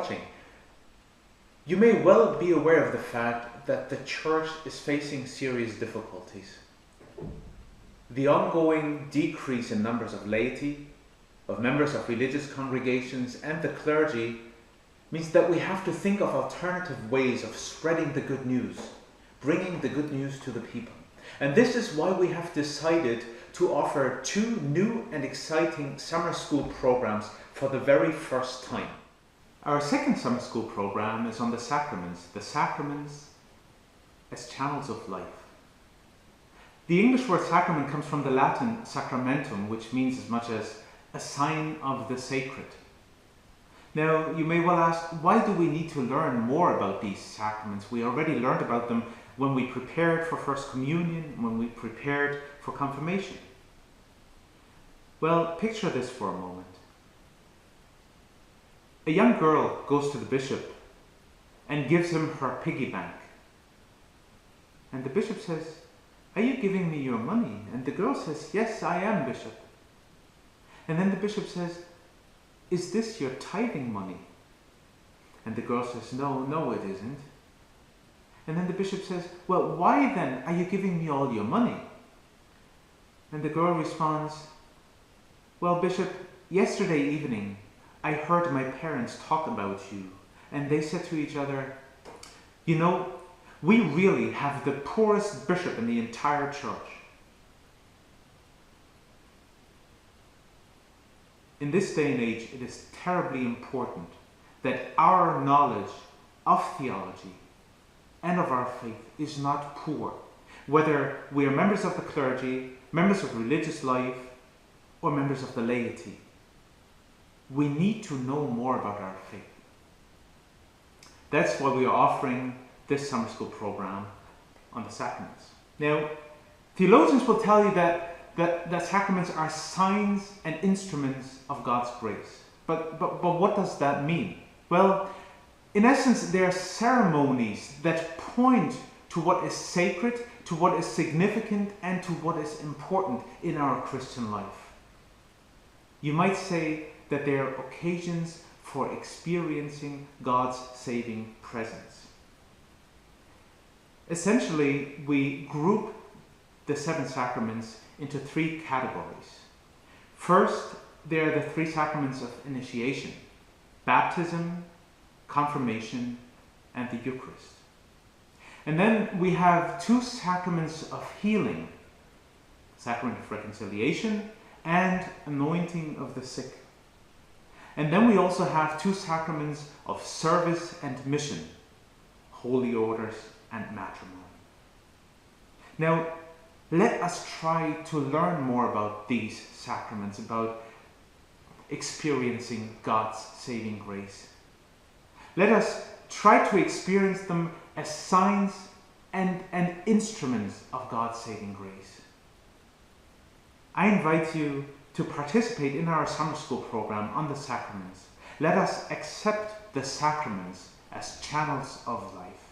watching, you may well be aware of the fact that the church is facing serious difficulties. The ongoing decrease in numbers of laity, of members of religious congregations, and the clergy means that we have to think of alternative ways of spreading the good news, bringing the good news to the people. And this is why we have decided to offer 2 new and exciting summer school programs for the very first time. Our second summer school program is on the sacraments as channels of life. The English word sacrament comes from the Latin sacramentum, which means as much as a sign of the sacred. Now, you may well ask, why do we need to learn more about these sacraments? We already learned about them when we prepared for First Communion, when we prepared for confirmation. Well, picture this for a moment. A young girl goes to the bishop and gives him her piggy bank. And the bishop says, "Are you giving me your money?" And the girl says, "Yes, I am, bishop." And then the bishop says, "Is this your tithing money?" And the girl says, No, it isn't." And then the bishop says, "Well, why then are you giving me all your money?" And the girl responds, "Well, bishop, yesterday evening I heard my parents talk about you, and they said to each other, 'You know, we really have the poorest bishop in the entire church.'" In this day and age, it is terribly important that our knowledge of theology and of our faith is not poor, whether we are members of the clergy, members of religious life, or members of the laity. We need to know more about our faith. That's why we are offering this summer school program on the sacraments. Now, theologians will tell you that sacraments are signs and instruments of God's grace. But what does that mean? Well, in essence, they are ceremonies that point to what is sacred, to what is significant, and to what is important in our Christian life. You might say that they are occasions for experiencing God's saving presence. Essentially, we group the 7 sacraments into 3 categories. First, there are the 3 sacraments of initiation: baptism, confirmation, and the Eucharist. And then we have 2 sacraments of healing: sacrament of reconciliation and anointing of the sick. And then we also have 2 sacraments of service and mission: holy orders and matrimony. Now, let us try to learn more about these sacraments, about experiencing God's saving grace. Let us try to experience them as signs and instruments of God's saving grace. I invite you to participate in our summer school program on the sacraments. Let us accept the sacraments as channels of life.